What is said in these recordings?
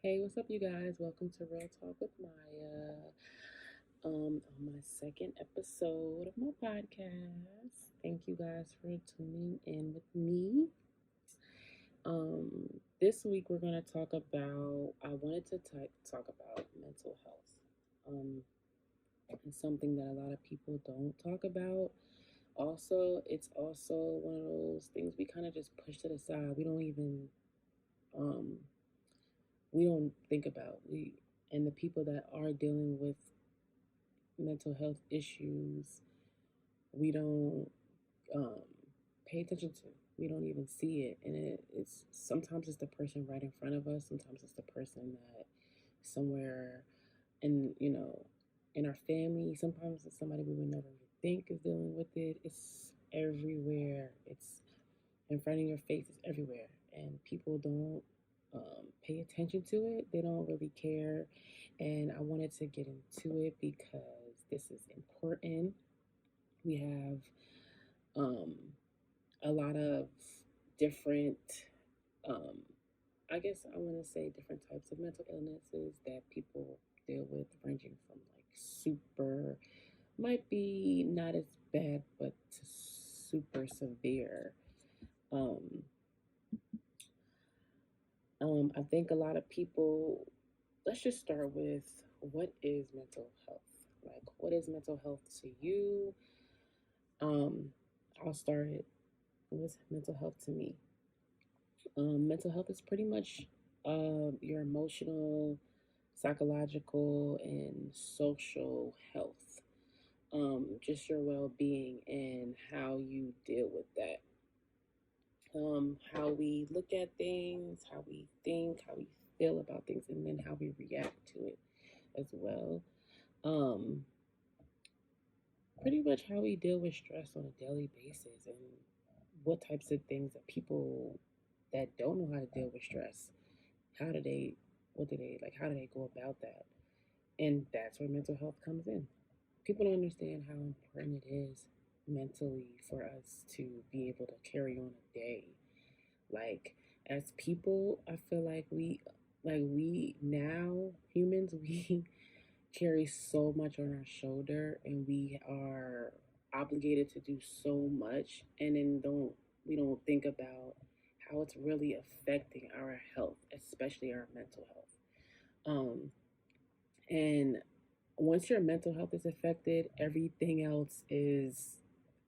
Hey, what's up, you guys? Welcome to Real Talk with Maya. On my second episode of my podcast. Thank you guys for tuning in with me. Um, this week we're gonna talk about. I wanted to talk about mental health. Um, it's something that a lot of people don't talk about. Also, it's also one of those things we kind of just push to the side. Um, we don't think about and the people that are dealing with mental health issues, we don't um, pay attention to. We don't even see it, and it's sometimes it's the person right in front of us. Sometimes it's the person that somewhere in in our family. Sometimes it's somebody we would never think is dealing with it. It's everywhere. It's in front of your face. It's everywhere, and people don't pay attention to it. They don't really care, and I wanted to get into it because this is important. We have um, a lot of different, um, I guess I want to say different types of mental illnesses that people deal with, ranging from like super, might be not as bad, but to super severe. Um, I think a lot of people, let's just start with what is mental health? Like, what is mental health to you? Um, I'll start it with mental health to me. Mental health is pretty much your emotional, psychological, and social health. Just your well being and how you deal with that. How we look at things, how we think, how we feel about things, and then how we react to it as well. Um, Pretty much how we deal with stress on a daily basis and what types of things that people that don't know how to deal with stress, how do they, what do they, like, how do they go about that? And that's where mental health comes in. People don't understand how important it is mentally for us to be able to carry on a day. Like, as people, I feel like we now, humans, we carry so much on our shoulder and we are obligated to do so much, and then we don't think about how it's really affecting our health, especially our mental health. And once your mental health is affected, everything else is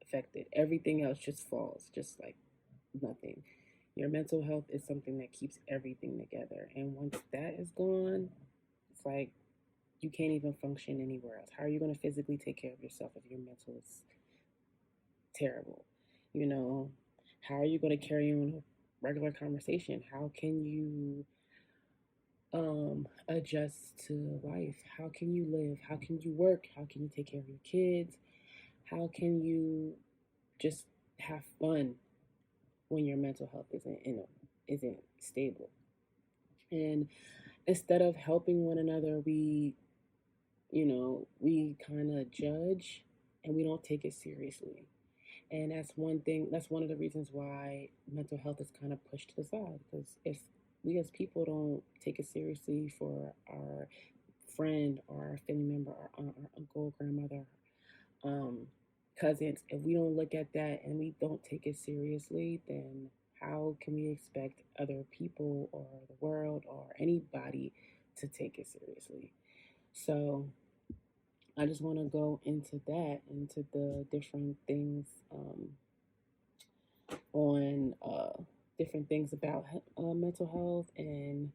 affected. Everything else just falls, just like nothing. Your mental health is something that keeps everything together. And once that is gone, it's like you can't even function anywhere else. How are you going to physically take care of yourself if your mental is terrible? You know, how are you going to carry on a regular conversation? How can you adjust to life? How can you live? How can you work? How can you take care of your kids? How can you just have fun when your mental health isn't stable? And instead of helping one another, we kind of judge and we don't take it seriously. And that's one of the reasons why mental health is kind of pushed to the side. Because if we as people don't take it seriously for our friend or our family member, our aunt, our uncle, grandmother, um, cousins, if we don't look at that and we don't take it seriously, then how can we expect other people or the world or anybody to take it seriously? So I just want to go into that, into the different things on different things about mental health, and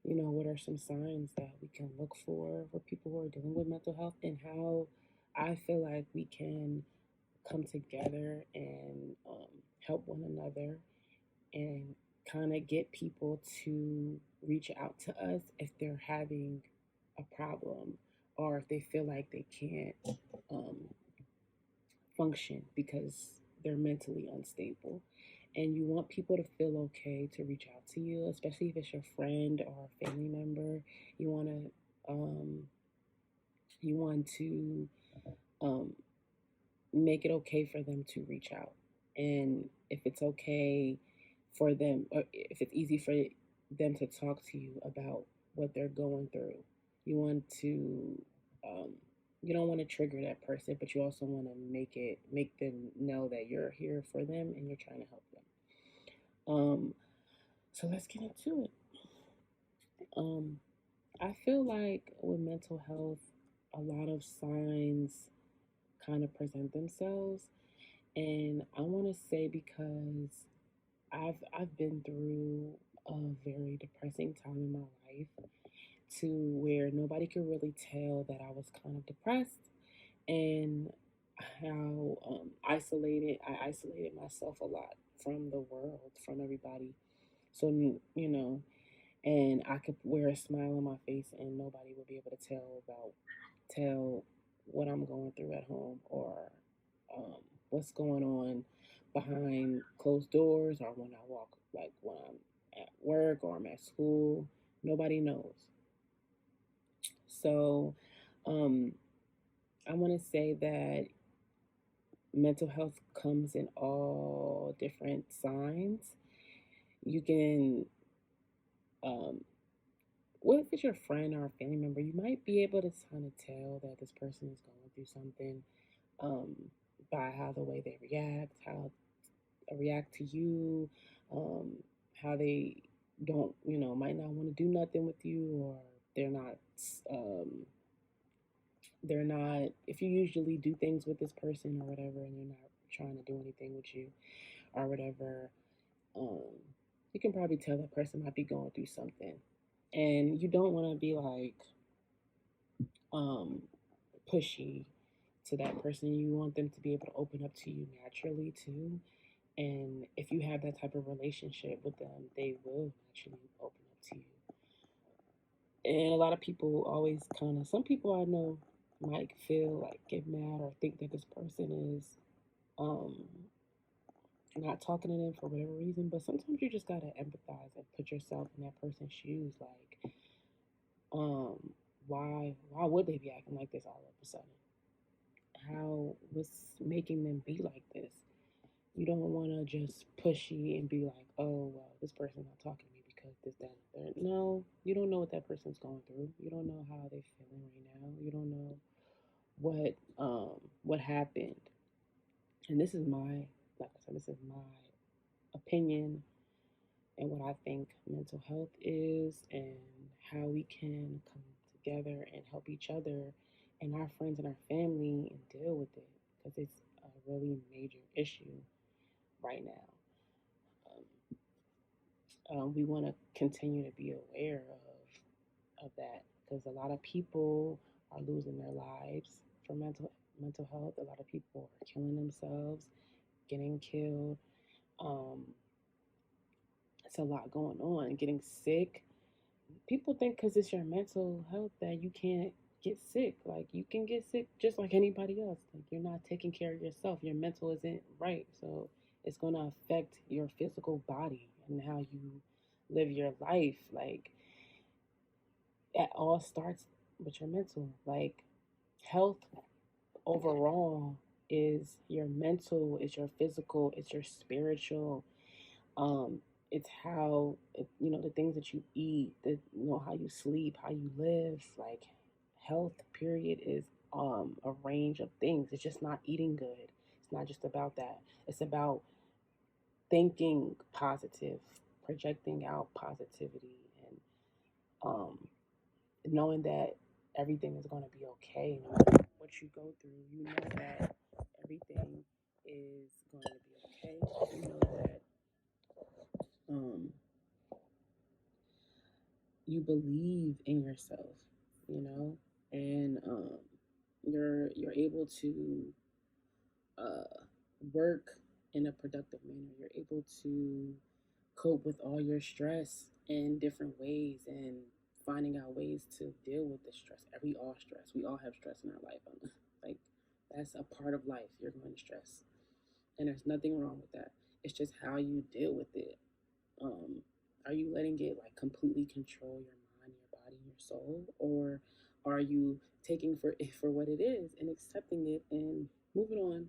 what are some signs that we can look for people who are dealing with mental health, and how I feel like we can come together and help one another and kind of get people to reach out to us if they're having a problem or if they feel like they can't um, function because they're mentally unstable. And you want people to feel okay to reach out to you, especially if it's your friend or a family member. You want to you want to um, make it okay for them to reach out. And if it's okay for them, or if it's easy for them to talk to you about what they're going through. You want to, um, you don't want to trigger that person, but you also want to make them know that you're here for them and you're trying to help them. So let's get into it. Um, I feel like with mental health, a lot of signs kind of present themselves, and I want to say because I've been through a very depressing time in my life to where nobody could really tell that I was kind of depressed and how I isolated myself a lot from the world, from everybody. So and I could wear a smile on my face and nobody would be able to tell what I'm going through at home or um, what's going on behind closed doors or when I walk, like when I'm at work or I'm at school. Nobody knows. So um, I want to say that mental health comes in all different signs. You can, um, what if it's your friend or a family member? You might be able to kind of tell that this person is going through something um, by how the way they how react to you, um, how they don't, might not want to do nothing with you, or they're not, um, they're not. If you usually do things with this person or whatever, and they're not trying to do anything with you or whatever, um, you can probably tell that person might be going through something, and you don't want to be like um, pushy to that person. You want them to be able to open up to you naturally too. And if you have that type of relationship with them, they will actually open up to you. And a lot of people always kind of, some people I know might feel like get mad or think that this person is um, not talking to them for whatever reason. But sometimes you just gotta empathize and put yourself in that person's shoes. Like, um, why would they be acting like this all of a sudden? What's making them be like this? You don't want to just pushy and be like, oh, well, this person's not talking to me because this, that, and the third. No, you don't know what that person's going through. You don't know how they're feeling right now. You don't know what happened. And this is like I said, this is my opinion and what I think mental health is and how we can come together and help each other and our friends and our family and deal with it because it's a really major issue right now. We want to continue to be aware of that because a lot of people are losing their lives for mental health. A lot of people are killing themselves, getting killed. Um, it's a lot going on. Getting sick. People think because it's your mental health that you can't get sick. Like you can get sick just like anybody else. Like you're not taking care of yourself. Your mental isn't right, so it's gonna affect your physical body and how you live your life. Like it all starts with your mental. Like health overall is your mental, is your physical, it's your spiritual. Um, it's how the things that you eat, how you sleep, how you live. Like health, period, is a range of things. It's just not eating good. It's not just about that. It's about thinking positive, projecting out positivity, and um, knowing that everything is going to be okay no matter what you go through. You know that everything is going to be okay. You know that um, you believe in yourself, and you're able to uh, work in a productive manner. You're able to cope with all your stress in different ways and finding out ways to deal with the stress. We all stress. We all have stress in our life. Like that's a part of life. You're going to stress, and there's nothing wrong with that. It's just how you deal with it. Um, are you letting it like completely control your mind, your body, your soul, or are you taking for it for what it is and accepting it and moving on?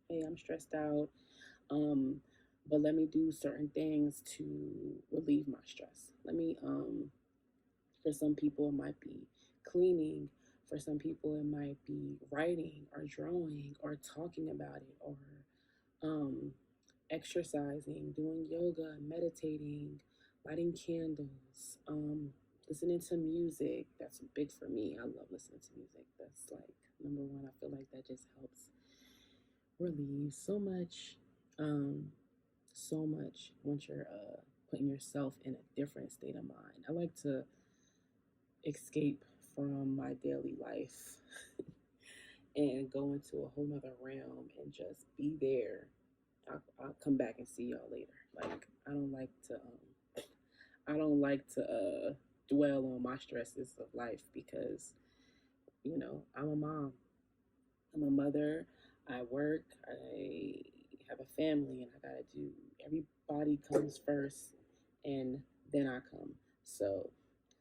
Hey, I'm stressed out. Um, but let me do certain things to relieve my stress. Let me, for For some people, it might be cleaning. For some people, it might be writing or drawing or talking about it or um, exercising, doing yoga, meditating, lighting candles, listening to music. That's big for me. I love listening to music. That's like number one. I feel like that just helps relieve um, so much once you're putting yourself in a different state of mind. I like to escape from my daily life and go into a whole nother realm and just be there. I'll come back and see y'all later. Like I don't like to dwell on my stresses of life because I'm a mom. I'm a mother. I work. I have a family, and I gotta do. Everybody comes first, and then I come. So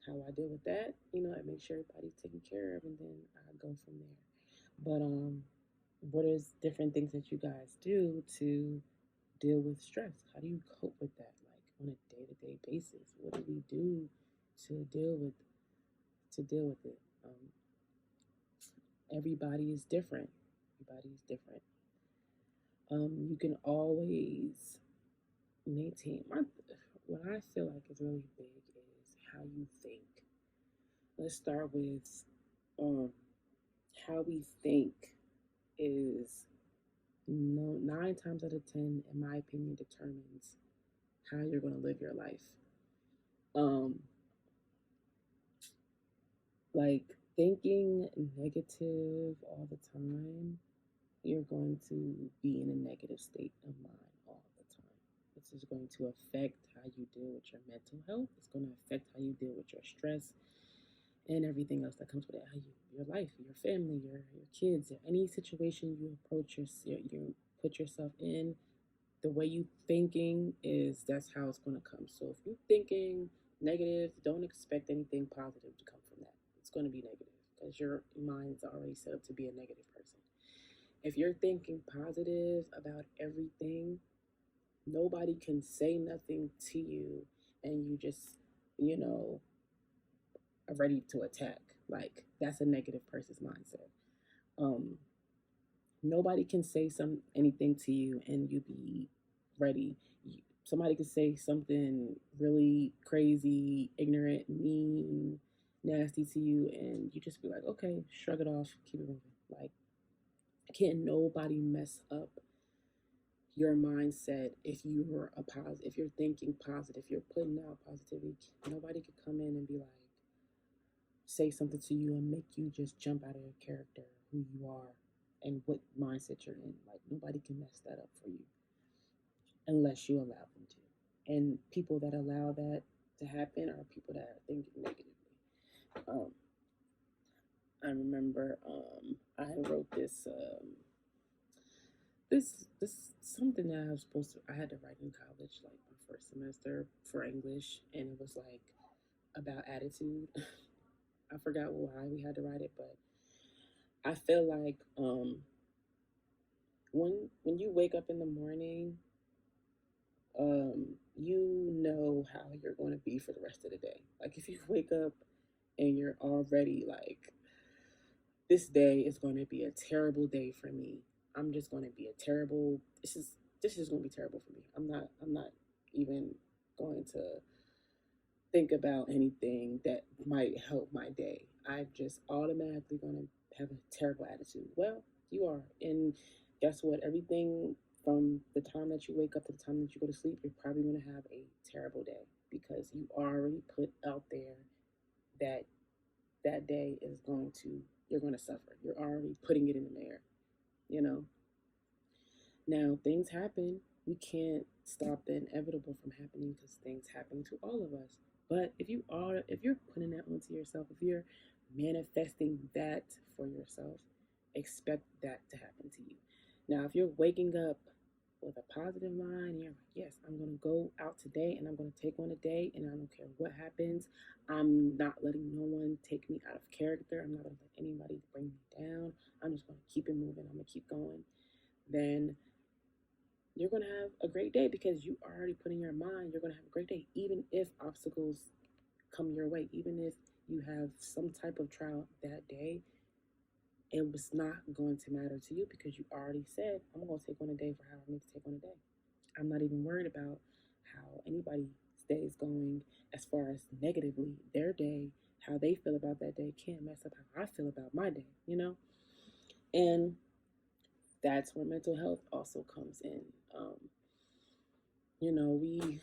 how I deal with that, I make sure everybody's taken care of, and then I go from there. But what is different things that you guys do to deal with stress? How do you cope with that, like on a day-to-day basis? What do we do to deal with it? Everybody is different. Everybody is different. You can always maintain. What I feel like is really big is how you think. Let's start with um, how we think is no 9 times out of 10, in my opinion, determines how you're going to live your life. Um, like thinking negative all the time, you're going to be in a negative state of mind all the time. This is going to affect how you deal with your mental health. It's going to affect how you deal with your stress and everything else that comes with it. How your life, your family, your kids, any situation you approach you put yourself in. The way you thinking is that's how it's going to come. So if you're thinking negative, don't expect anything positive to come from that. It's going to be negative because your mind's already set up to be a negative person. If you're thinking positive about everything, nobody can say nothing to you and you just, you know, are ready to attack. Like that's a negative person's mindset. Um, Nobody can say anything to you and you be ready. Somebody could say something really crazy, ignorant, mean, nasty to you, and you just be like, okay, shrug it off, keep it moving. Like, can't nobody mess up your mindset if you're thinking positive, if you're putting out positivity. Nobody could come in and be like, say something to you and make you just jump out of your character, who you are, and what mindset you're in. Like nobody can mess that up for you unless you allow them to. And people that allow that to happen are people that are thinking negatively. Um, I remember I wrote this something that I had to write in college, like my first semester for English, and it was like about attitude. I forgot why we had to write it, but I feel like when you wake up in the morning, you know how you're going to be for the rest of the day. Like if you wake up and you're already like, this day is going to be a terrible day for me. I'm just going to be a terrible. This is going to be terrible for me. I'm not even going to think about anything that might help my day. I'm just automatically going to have a terrible attitude. Well, you are. And guess what? Everything from the time that you wake up to the time that you go to sleep, you're probably going to have a terrible day because you already put out there that that day is going to, you're going to suffer. You're already putting it in the air, you know? Now, things happen. We can't stop the inevitable from happening because things happen to all of us. But if you're putting that onto yourself, if you're manifesting that for yourself, expect that to happen to you. Now, if you're waking up with a positive mind, and you're like, yes, I'm going to go out today and I'm going to take on a day and I don't care what happens. I'm not letting no one take me out of character. I'm not going to let anybody bring me down. I'm just going to keep it moving. I'm going to keep going. Then you're going to have a great day because you already put in your mind you're going to have a great day, even if obstacles come your way. Even if you have some type of trial that day, it was not going to matter to you because you already said, I'm going to take one a day for how I need to take one a day. I'm not even worried about how anybody's day is going as far as negatively. Their day, how they feel about that day can't mess up how I feel about my day, you know? And that's where mental health also comes in. Um, you know, we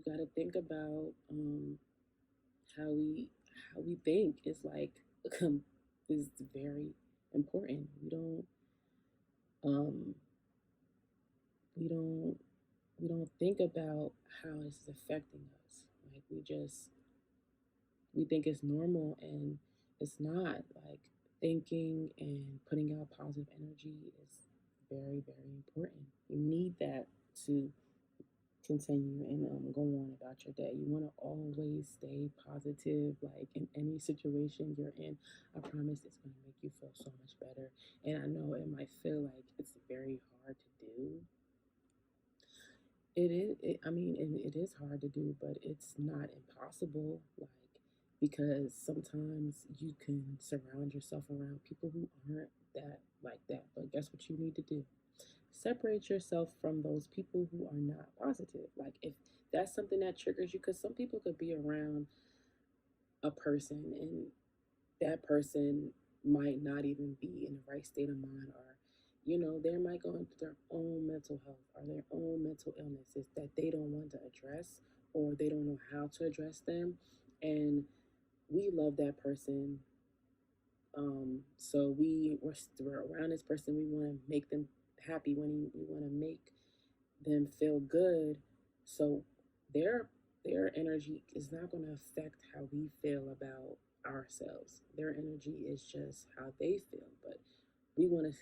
got to think about how we think is like is very important. Um we don't we don't think about how this is affecting us. Like we think it's normal and it's not. Like thinking and putting out positive energy is very, very important. You need that to continue and go on about your day. You want to always stay positive, like in any situation you're in. I promise it's going to make you feel so much better. And I know it might feel like it's very hard to do. It is. It is hard to do, but it's not impossible. Like because sometimes you can surround yourself around people who aren't that like that. But guess what you need to do? Separate yourself from those people who are not positive. Like if that's something that triggers you, because some people could be around a person and that person might not even be in the right state of mind, or they might go into their own mental health or their own mental illnesses that they don't want to address, or they don't know how to address them. And we love that person. So we're around this person. We want to make them happy. We want to make them feel good. So their their energy is not going to affect how we feel about ourselves. Their energy is just how they feel. But we want to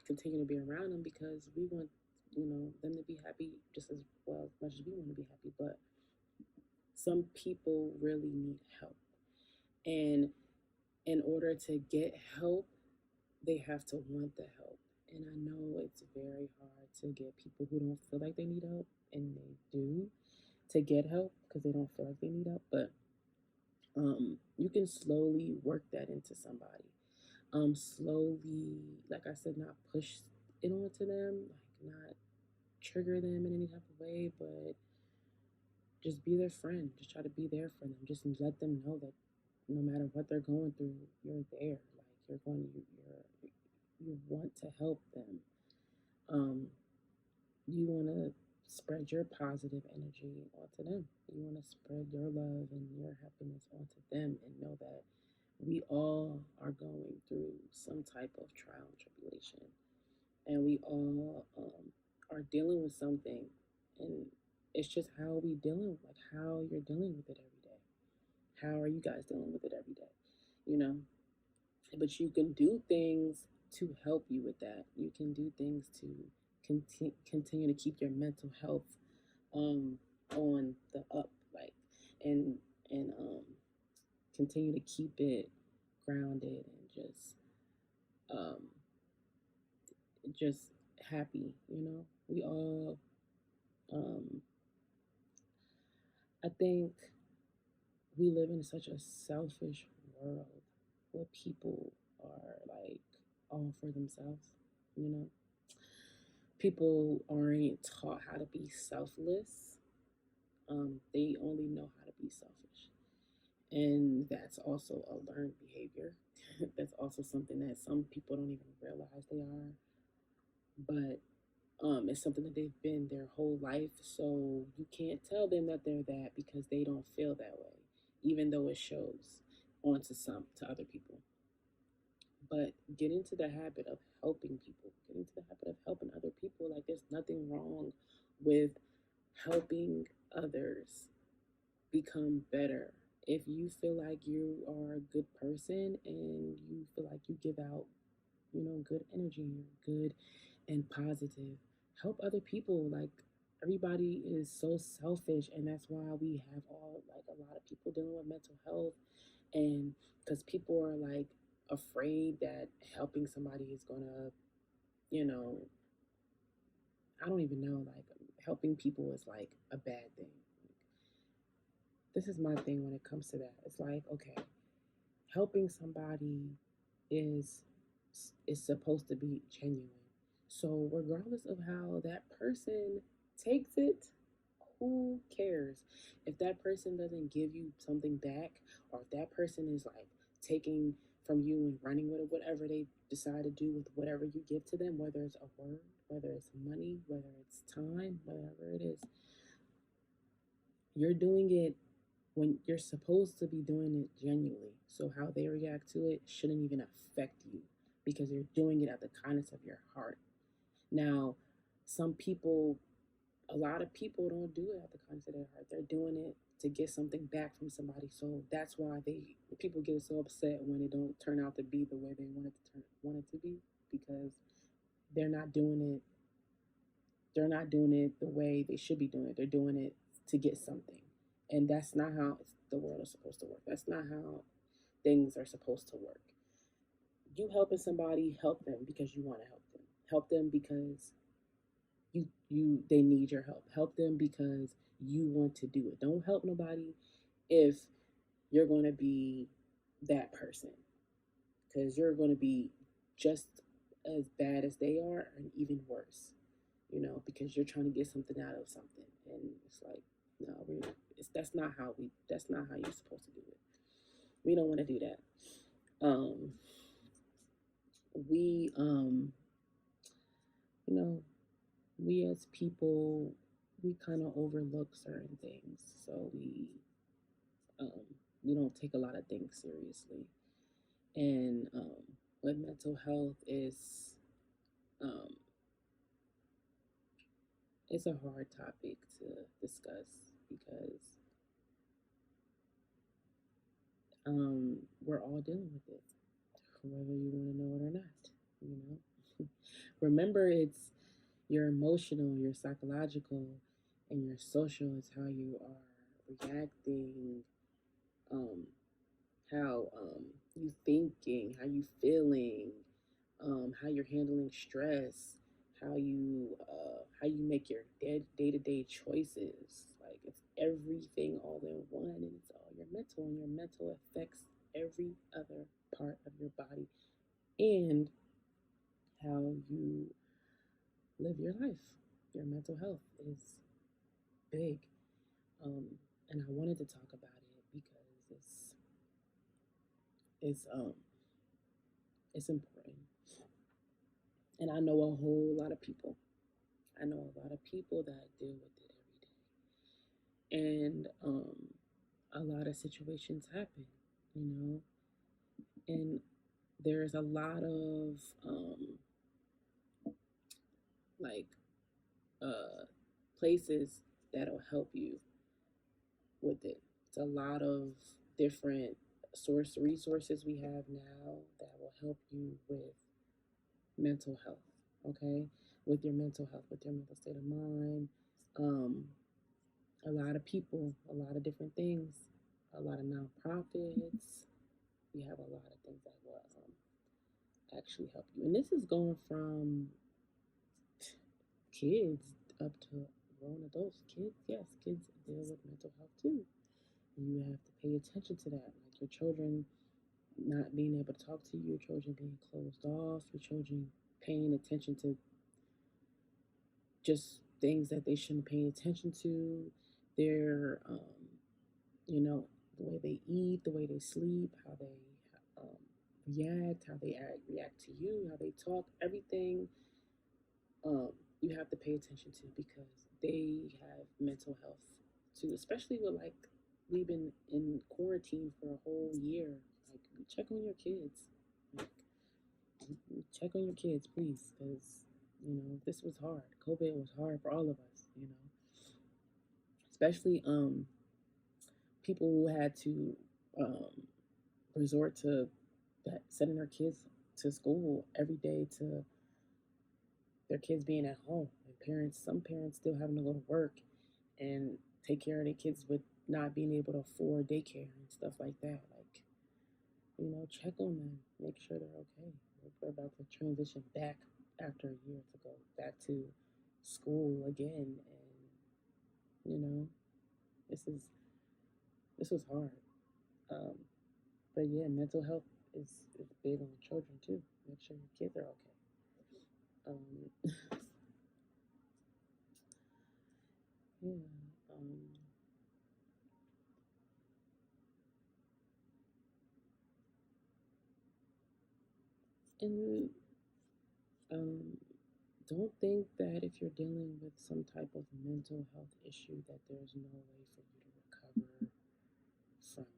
continue to be around them because we want them to be happy just as well as much as we want to be happy. But some people really need help, and in order to get help, they have to want the help. And I know it's very hard to get people who don't feel like they need help, and they do, to get help because they don't feel like they need help. But you can slowly work that into somebody. Slowly, like I said, not push it onto them, like not trigger them in any type of way, but just be their friend. Just try to be there for them. Just let them know that no matter what they're going through, you're there. Like you want to help them. Um, you want to spread your positive energy onto them. You want to spread your love and your happiness onto them, and know that we all are going through some type of trial and tribulation, and we all are dealing with something, and it's just how we dealing, like how you're dealing with it every day. How are you guys dealing with it every day? You know, but you can do things to help you with that. You can do things to continue to keep your mental health um, on the up, like and and continue to keep it grounded and um, just happy. We all. Um, I think we live in such a selfish world where people are like all for themselves. You know, people aren't taught how to be selfless. They only know how to be selfish. And that's also a learned behavior. That's also something that some people don't even realize they are. But it's something that they've been their whole life. So you can't tell them that they're that because they don't feel that way, even though it shows to other people. But get into the habit of helping people. Get into the habit of helping other people. Like there's nothing wrong with helping others become better. If you feel like you are a good person and you feel like you give out, good energy, you're good and positive, help other people. Like everybody is so selfish, and that's why we have all like a lot of people dealing with mental health, and because people are like afraid that helping somebody is gonna, you know, I don't even know, like helping people is like a bad thing. this is my thing when it comes to that. It's like, okay, helping somebody is is supposed to be genuine. So regardless of how that person takes it, who cares? If that person doesn't give you something back, or if that person is like taking from you and running with it, whatever they decide to do with whatever you give to them, whether it's a word, whether it's money, whether it's time, whatever it is, you're doing it when you're supposed to be doing it genuinely. So how they react to it shouldn't even affect you because you're doing it out the kindness of your heart. Now, some people, a lot of people don't do it out the kindness of their heart. They're doing it to get something back from somebody. So that's why people get so upset when it don't turn out to be the way they want it to be, because they're not doing it they're not doing it the way they should be doing it. They're doing it to get something. And that's not how the world is supposed to work. That's not how things are supposed to work. You helping somebody, help them because you want to help them. Help them because they need your help. Help them because you want to do it. Don't help nobody if you're going to be that person, because you're going to be just as bad as they are and even worse, because you're trying to get something out of something. And it's like, no, that's not how you're supposed to do it. We don't want to do that. Um, we, you know, we as people, we kind of overlook certain things. So um, we don't take a lot of things seriously. And with mental health um, it's a hard topic to discuss because we're all dealing with it, whether you want to know it or not. You know, remember, it's your emotional, your psychological, and your social is how you are reacting, um, how you thinking, how you feeling, how you're handling stress, how you make your day to day choices. Like, it's everything all in one, and it's all your mental, and your mental affects every other part of your body and how you live your life. Your mental health is big, um, and I wanted to talk about it because it's it's important, and I know a whole lot of people. I know a lot of people that deal with it every day, and a lot of situations happen, you know, and there's a lot of like places that'll help you with it. It's a lot of different resources we have now that will help you with mental health. Okay, with your mental health, with your mental state of mind. Um, a lot of people, a lot of different things, a lot of nonprofits. We have a lot of things that will actually help you. And this is going from kids up to grown adults. Kids, yes, kids deal with mental health too. And you have to pay attention to that. Like your children not being able to talk to you, your children being closed off, your children paying attention to just things that they shouldn't pay attention to. Their, the way they eat, the way they sleep, how they um, react, how they react to you, how they talk, everything um, you have to pay attention to because they have mental health too, especially with like we've been in quarantine for a whole year. Like, check on your kids. Like, check on your kids, please, because this was hard. COVID was hard for all of us. Especially people who had to um, resort to that sending their kids to school every day to their kids being at home, and some parents still having to go to work and take care of their kids with not being able to afford daycare and stuff like that. Like, check on them, make sure they're okay. We're about to transition back after a year to go back to school again, and this is This was hard. Um, but yeah, mental health is big on children too. Make sure your kids are okay. Um, yeah. Um, and um, don't think that if you're dealing with some type of mental health issue that there's no way for you to recover from it.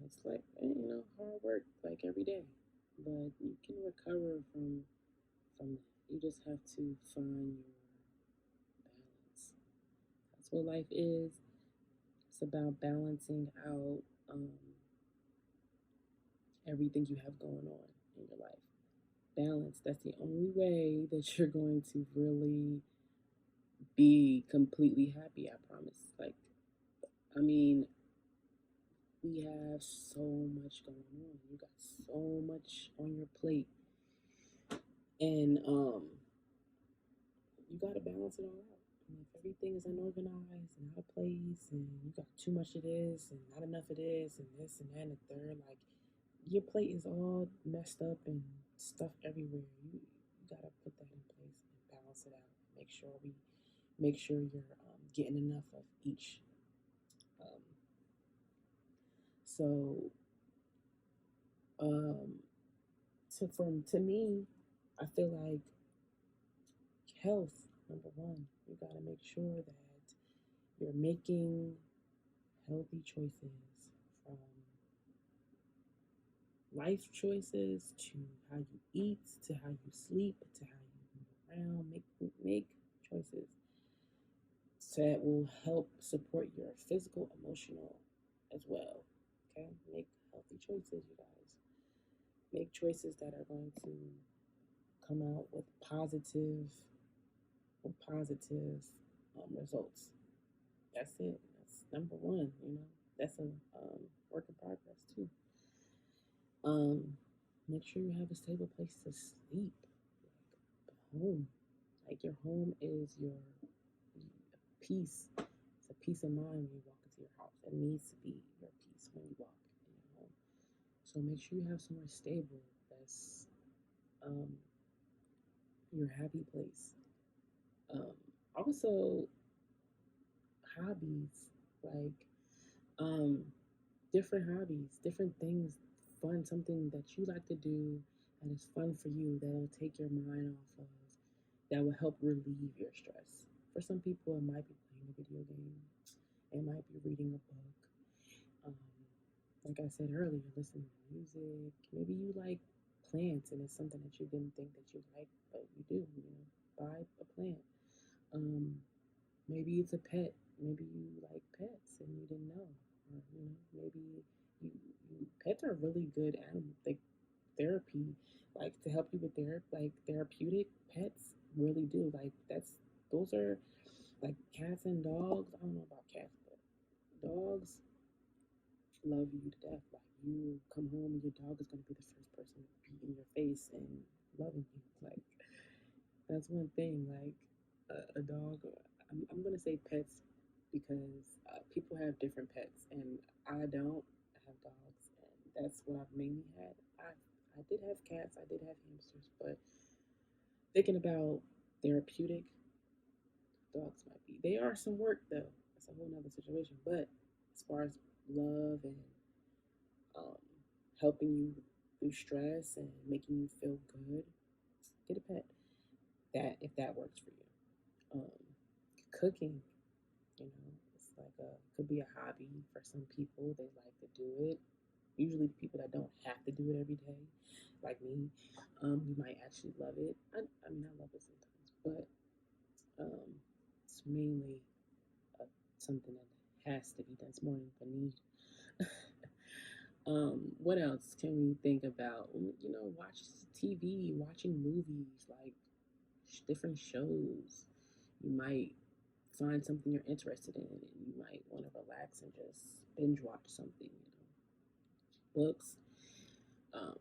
It's like hard work like every day, but you can recover from that. You just have to find your balance. That's what life is. It's about balancing out everything you have going on in your life. Balance. That's the only way that you're going to really be completely happy. I promise. Like, I mean, we have so much going on. You got so much on your plate, and you got to balance it all out. And if everything is unorganized and out of place, and you got too much of this and not enough of this, and this and that and the third, like your plate is all messed up and stuff everywhere. You got to put that in place and balance it out. Make sure you're getting enough of each. Um, so um, to me, I feel like health number one. You got to make sure that you're making healthy choices, from life choices to how you eat to how you sleep to how you move around. Make choices that will help support your physical, emotional as well. Okay, make healthy choices, you guys. Make choices that are going to come out with positive results. That's it. That's number one. That's a work in progress too. Um, Make sure you have a stable place to sleep, like a home. Like your home is your peace. It's a peace of mind when you walk into your house. It needs to be your peace when you walk in your home. So make sure you have somewhere stable that's um, your happy place. Um, Also, hobbies, like um, different hobbies, different things, fun, something that you like to do that is fun for you, that'll take your mind off of, that will help relieve your stress. For some people, it might be playing a video game, it might be reading a book. Um, like I said earlier, listening to music. Maybe you like plants and it's something that you didn't think that you like, but you do, buy a plant. Um, Maybe it's a pet. Maybe you like pets and you didn't know. Or, maybe pets are really good animal like therapy, like to help you with like therapeutic pets really do. Like those are like cats and dogs. I don't know about cats, but dogs love you to death. Like you come home and your dog is gonna be the first person to be in your face and loving you. Like that's one thing. Like a dog. I'm gonna say pets because people have different pets, and I don't have dogs, and that's what I've mainly had. I did have cats. I did have hamsters, but thinking about therapeutic, dogs might be. They are some work though. That's a whole nother situation. But as far as love and um, helping you through stress and making you feel good, get a pet. That if that works for you. Cooking, it's like could be a hobby for some people. They like to do it. Usually, people that don't have to do it every day, like me, you might actually love it. I mean, I love it sometimes, but um, it's mainly something that has to be done. It's more of a need. What else can we think about? Watch TV, watching movies, like different shows. You might find something you're interested in, and you might want to relax and just binge watch something. Books. Um,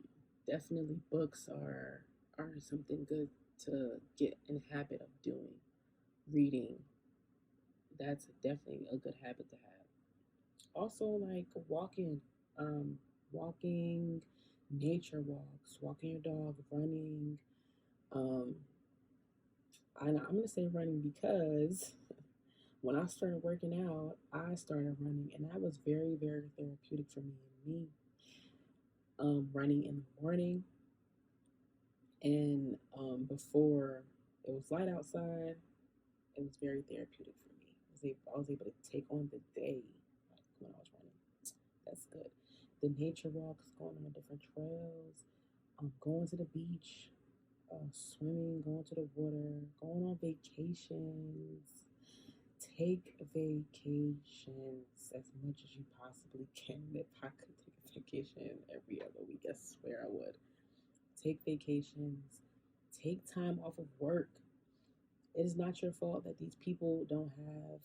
Definitely, books are something good to get in the habit of doing. Reading, That's definitely a good habit to have. Also, like um, walking, nature walks, walking your dog, running. Um, I'm gonna say running because when I started working out, I started running, and that was very, very therapeutic for me. Me, running in the morning and before it was light outside, it was very therapeutic for me. I was able to take on the day like, when I was running. That's good. The nature walks, going on different trails, going to the beach, swimming, going to the water, going on vacations. Take vacations as much as you possibly can. If I could take a vacation every other week, I swear I would. Take vacations. Take time off of work. It is not your fault that these people don't have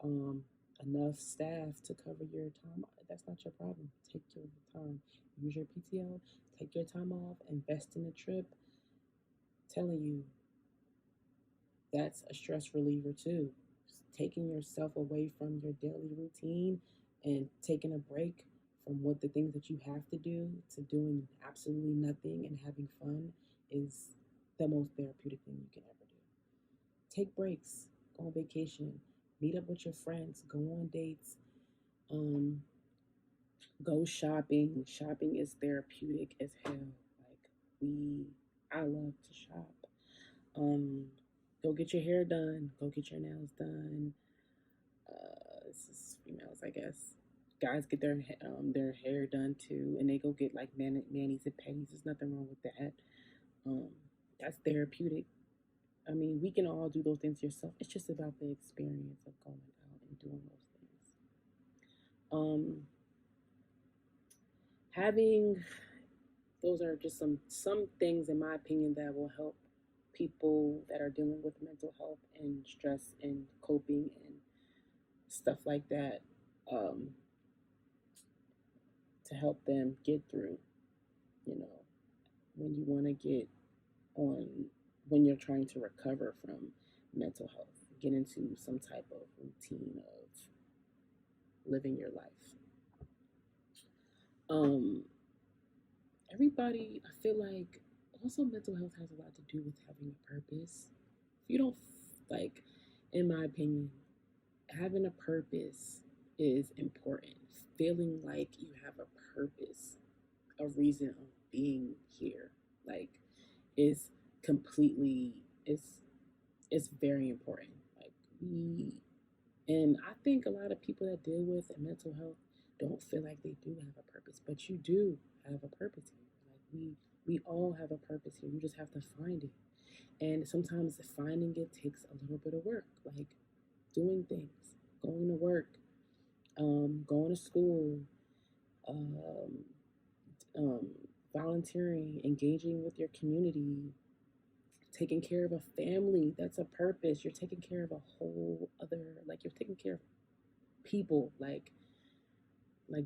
um, enough staff to cover your time. That's not your problem. Take your time. Use your PTO. Take your time off. Invest in a trip. Telling you that's a stress reliever too. Taking yourself away from your daily routine and taking a break from what the things that you have to do to doing absolutely nothing and having fun is the most therapeutic thing you can ever do. Take breaks, go on vacation, meet up with your friends, go on dates, um, go shopping. Shopping is therapeutic as hell. Like we, I love to shop. Um, go get your hair done. Go get your nails done. This is females, I guess. Guys get their hair done too, and they go get like manis and petties. There's nothing wrong with that. Um, that's therapeutic. I mean, we can all do those things yourself. It's just about the experience of going out and doing those things. Um, having those are just some things, in my opinion, that will help people that are dealing with mental health and stress and coping and stuff like that. Um, to help them get through, you know, when you want to get on, when you're trying to recover from mental health, get into some type of routine of living your life. Um, everybody, I feel like also mental health has a lot to do with having a purpose. If you don't, like, in my opinion, having a purpose is important. Feeling like you have a purpose, a reason of being here, like, is completely it's very important. Like we and I think a lot of people that deal with mental health don't feel like they do have a purpose, but you do have a purpose here. Like we all have a purpose here. You just have to find it. And sometimes finding it takes a little bit of work, like doing things, going to work, going to school, um, um, volunteering, engaging with your community, taking care of a family. That's a purpose. You're taking care of a whole other, like you're taking care of people. Like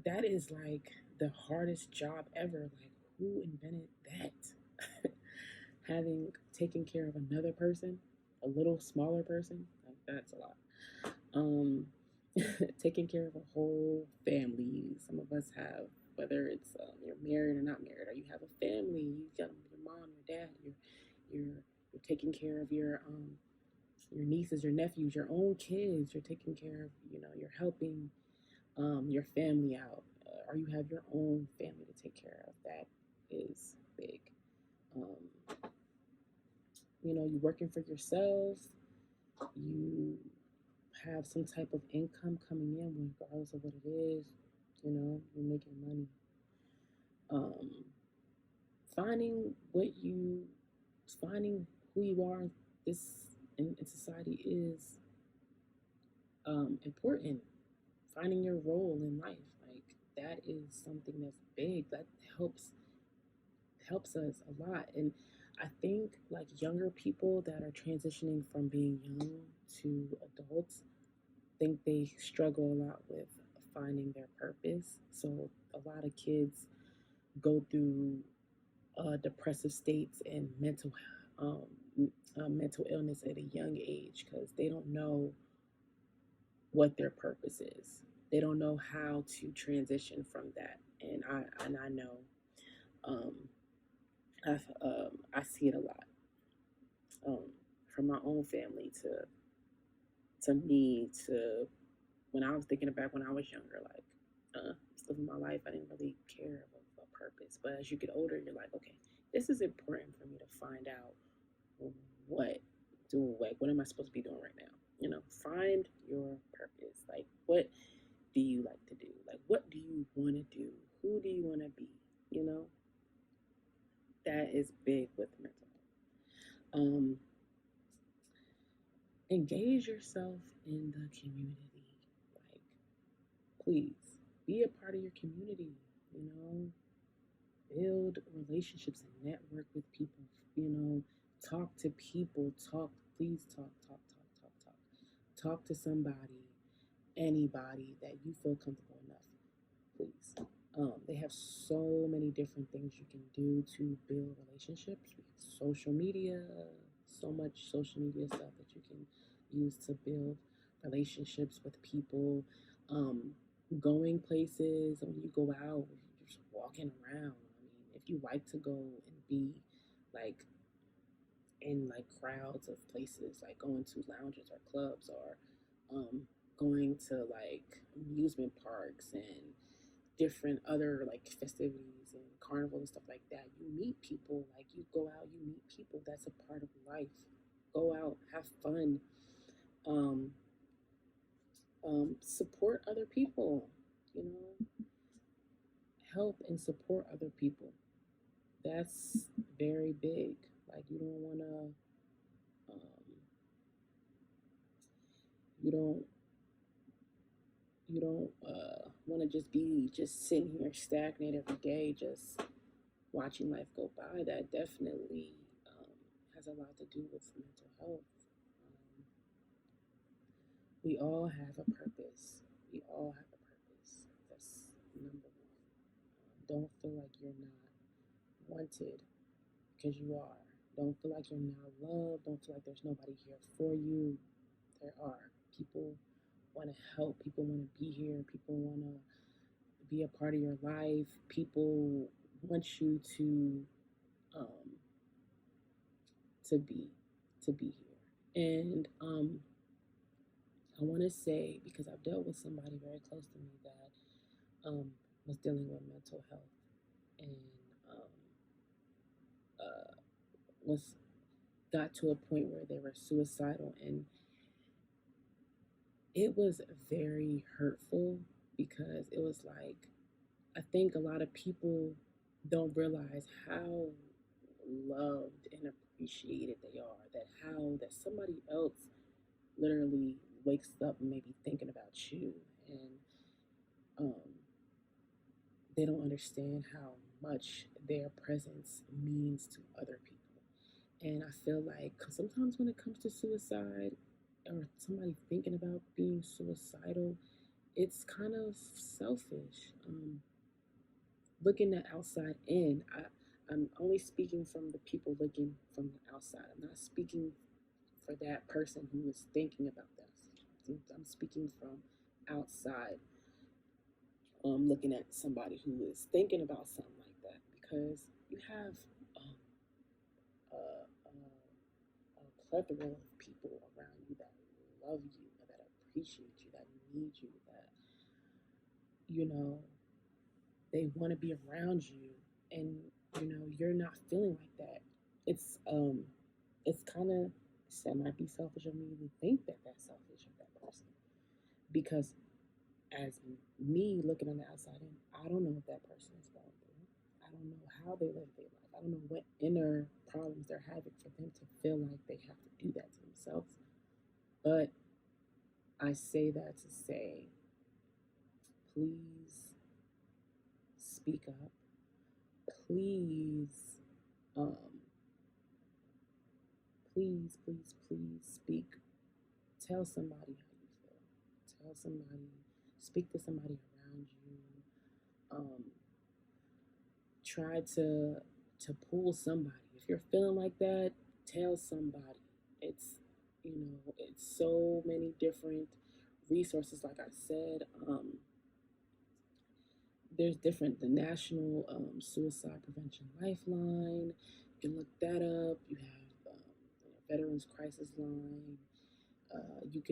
that is like the hardest job ever. Like who invented that? Having taken care of another person, a little smaller person, like that's a lot. Um, taking care of a whole family. Some of us have, whether it's you're married or not married, or you have a family. You got your mom, your dad. You're you're taking care of your nieces, your nephews, your own kids. You're taking care of, you're helping your family out, or you have your own family to take care of. That is big. Um, you're working for yourself. You have some type of income coming in, regardless of what it is. You're making money. Um, finding what you, finding who you are this in society is important. Finding your role in life, like that is something that's big. That helps us a lot. And I think like younger people that are transitioning from being young to adults think they struggle a lot with finding their purpose. So a lot of kids go through depressive states and um, mental illness at a young age because they don't know what their purpose is. They don't know how to transition from that. And I know, um, I see it a lot, um, from my own family to me to when I was thinking back when I was younger, like, just living my life, I didn't really care about purpose. But as you get older, you're like, okay, this is important for me to find out what what am I supposed to be doing right now? Find your purpose. Like, what do you like to do? Like, what do you want to do? Who do you want to be? You know, that is big with mental health. Engage yourself in the community. Like, please be a part of your community. You know, build relationships and network with people. Talk to people. Please talk to somebody, anybody that you feel comfortable enough. Please. They have so many different things you can do to build relationships. Social media, so much social media stuff that you can use to build relationships with people. Um, Going places, when you go out, you're just walking around. I mean, if you like to go and be like in like crowds of places, like going to lounges or clubs or going to like amusement parks and different other like festivities and carnival and stuff like that. You meet people, like you go out, you meet people. That's a part of life. Go out, have fun, um, support other people. You know, help and support other people. That's very big. Like um, you don't want to just be just sitting here stagnant every day, just watching life go by. That definitely has a lot to do with mental health. Um, we all have a purpose. We all have a purpose. That's number one. Don't feel like you're not wanted because you are. Don't feel like you're not loved. Don't feel like there's nobody here for you. There are. People want to help. People want to be here. People want to be a part of your life. People want you um, to to be here. And I want to say, because I've dealt with somebody very close to me that was dealing with mental health and um, was got to a point where they were suicidal, and it was very hurtful because it was like, I think a lot of people don't realize how loved and appreciated they are, that how that somebody else literally wakes up maybe thinking about you, and um, they don't understand how much their presence means to other people. And I feel like sometimes when it comes to suicide or somebody thinking about being suicidal, it's kind of selfish. Looking the outside in, I'm only speaking from the people looking from the outside. I'm not speaking for that person who is thinking about that. I'm speaking from outside, looking at somebody who is thinking about something like that, because you have um, a, a plethora of people around you that love you, that appreciate you, that need you, that you know they want to be around you, and you're not feeling like that. It's kind of, that might be selfish of me to think that that's selfish of that person, because as me looking on the outside in, I don't know what that person is going through. I don't know how they live their life. I don't know what inner problems they're having for them to feel like they have to do that to themselves. But I say that to say, please speak up. Please, um, please speak. Tell somebody how you feel. Tell somebody, speak to somebody around you. Um, Try to pull somebody. If you're feeling like that, tell somebody. It's it's so many different resources, like I said. There's different, the National Suicide Prevention Lifeline. You can look that up. You have Veterans Crisis Line. You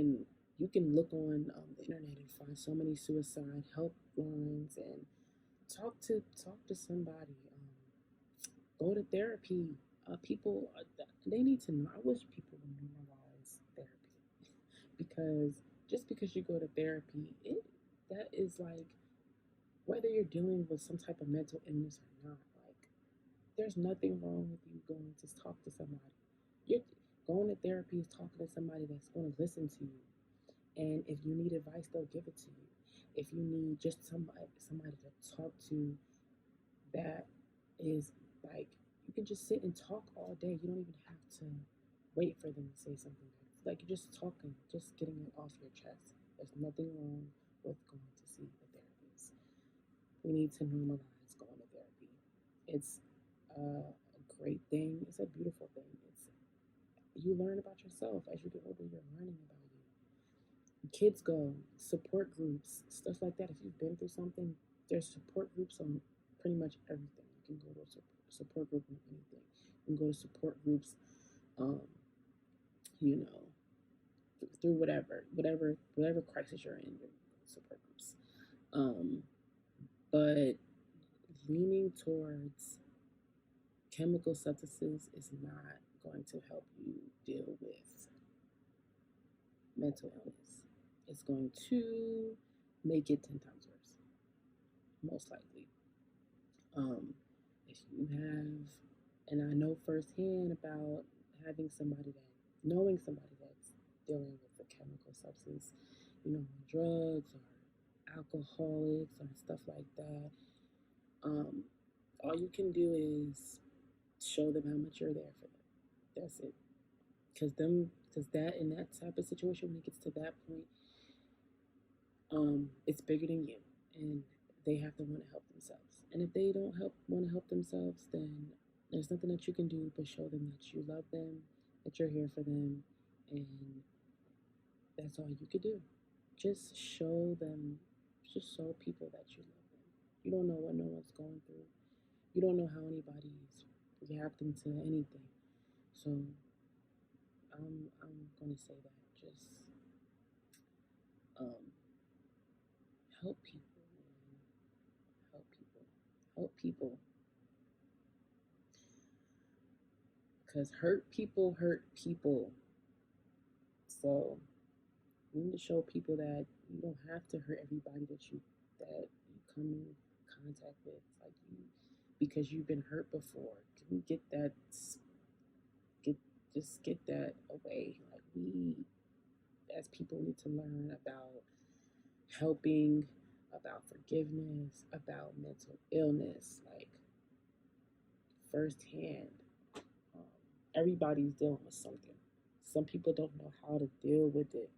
can look on the internet and find so many suicide helplines and talk to somebody. Go to therapy. People they need to know. I wish people would normalize therapy because just because you go to therapy, that is like whether you're dealing with some type of mental illness or not. Like there's nothing wrong with you going to talk to somebody. You're going to therapy is talking to somebody that's going to listen to you. And if you need advice, they'll give it to you. If you need just somebody to talk to that is like you can just sit and talk all day. You don't even have to wait for them to say something. Like you're just talking, just getting it off your chest. There's nothing wrong with going to see a therapist. We need to normalize going to therapy. It's a great thing. It's a beautiful thing. It's you learn about yourself as you get older. You're learning about you. Kids go, support groups, stuff like that. If you've been through something, there's support groups on pretty much everything. You can go to a support group on anything. You can go to support groups, um, you know, through whatever crisis you're in. Support groups, um, but leaning towards chemical substances is not going to help you deal with mental illness. It's going to make it 10 times worse, most likely. If you have, and I know firsthand about having somebody that, knowing somebody that's dealing with a chemical substance, drugs or alcoholics or stuff like that. Um, all you can do is show them how much you're there for them. That's it. Because that in that type of situation, when it gets to that point, it's bigger than you, and they have to want to help themselves. And if they don't want to help themselves, then there's nothing that you can do but show them that you love them, that you're here for them, and that's all you could do. Just show them, just show people that you love them. You don't know what no one's going through. You don't know how anybody's reacting to anything. So I'm gonna say that just um, help people, man. Help people. Help people. Because hurt people hurt people. So you need to show people that you don't have to hurt everybody that you come in contact with, like you, because you've been hurt before. Can we get get that away? Like we as people need to learn about helping, about forgiveness, about mental illness, like firsthand. Um, Everybody's dealing with something. Some people don't know how to deal with it,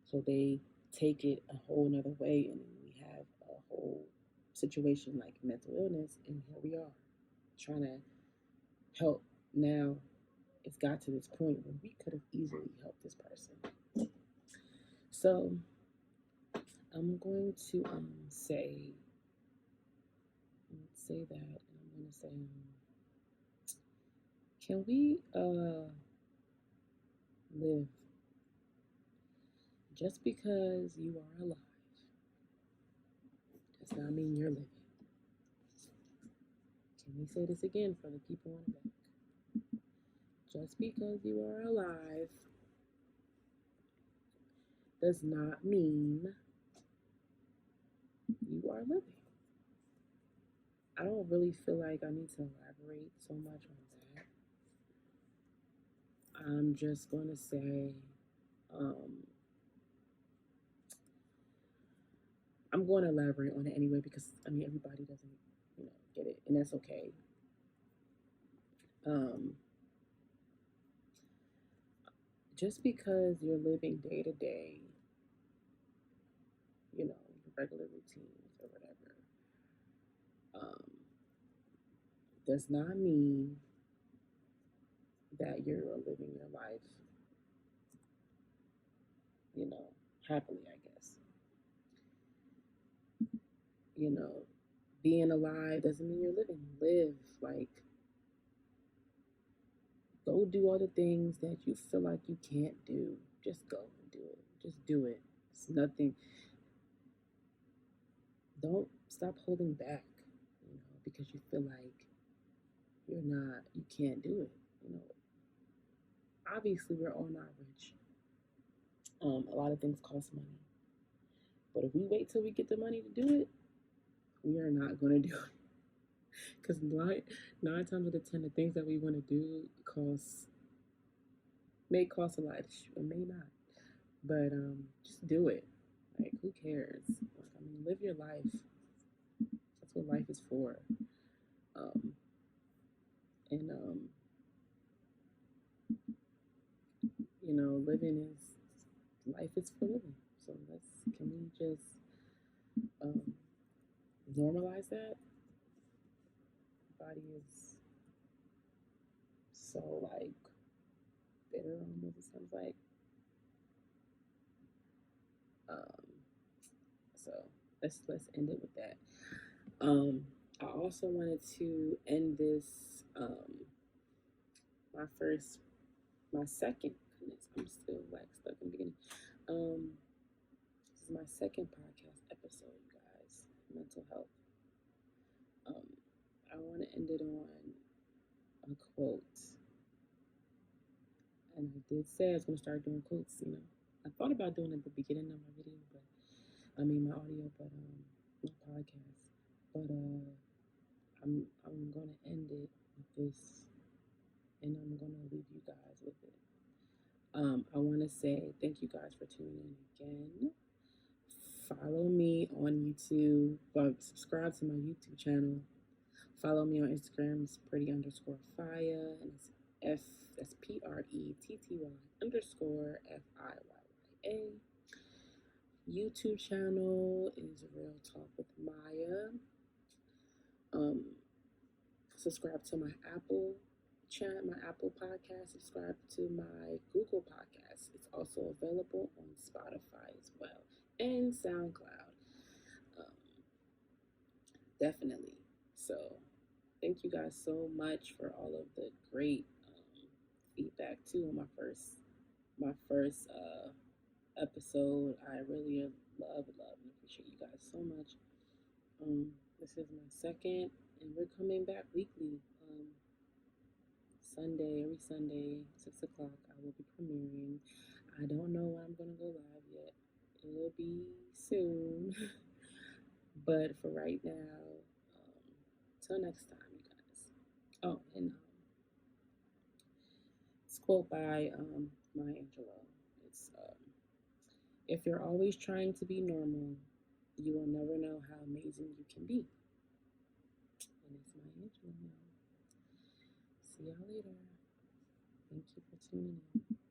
so they take it a whole nother way, and then we have a whole situation like mental illness, and here we are trying to help. Now it's got to this point where we could have easily helped this person. So I'm going to say that, and I'm going to say, can we live just because you are alive does not mean you're living. Can we say this again for the people on the back? Just because you are alive does not mean you are living. I don't really feel like I need to elaborate so much on that. I'm just going to say, um, I'm going to elaborate on it anyway because, I mean, everybody doesn't, get it, and that's okay. Um, just because you're living day to day, your regular routines or whatever, um, does not mean that you're living your life, happily, I guess. You know, being alive doesn't mean you're living. Live. Like, go do all the things that you feel like you can't do. Just go and do it. Just do it. It's nothing. Don't stop holding back, because you feel like you can't do it. You know, obviously we're all not rich. A lot of things cost money. But if we wait till we get the money to do it, we are not going to do it. Because nine times out of ten, the things that we want to do may cost a lot. It may not. But just do it. Like, who cares? Like, I mean, live your life. That's what life is for. Um, and living is life is for living. So can we just um, normalize that? Body is so like bitter almost. It sounds like. Um, so let's end it with that. I also wanted to end this my first my second goodness, I'm still like stuck in the beginning. This is my second podcast episode, you guys. Mental health. Um, I want to end it on a quote. And I did say I was going to start doing quotes, I thought about doing it at the beginning of my video, my audio, but my podcast. But I'm going to end it with this, and I'm going to leave you guys with it. I want to say thank you guys for tuning in again. Follow me on YouTube. Subscribe to my YouTube channel. Follow me on Instagram. It's pretty_Faya, and it's that's PRETTY_FIYYA. YouTube channel is Real Talk with Maiya. Subscribe to my Apple channel, my Apple podcast. Subscribe to my Google podcast. It's also available on Spotify as well and SoundCloud. Um, Definitely. So thank you guys so much for all of the great feedback too on my first episode. I really love and appreciate you guys so much. This is my second, and we're coming back weekly. Every Sunday, 6 o'clock. I will be premiering. I don't know when I'm gonna go live yet. It'll be soon, but for right now, till next time, you guys. Oh, and it's a quote by Maya Angelou. It's if you're always trying to be normal, you will never know how amazing you can be. And it's Maya Angelou. See y'all later. Thank you for tuning in.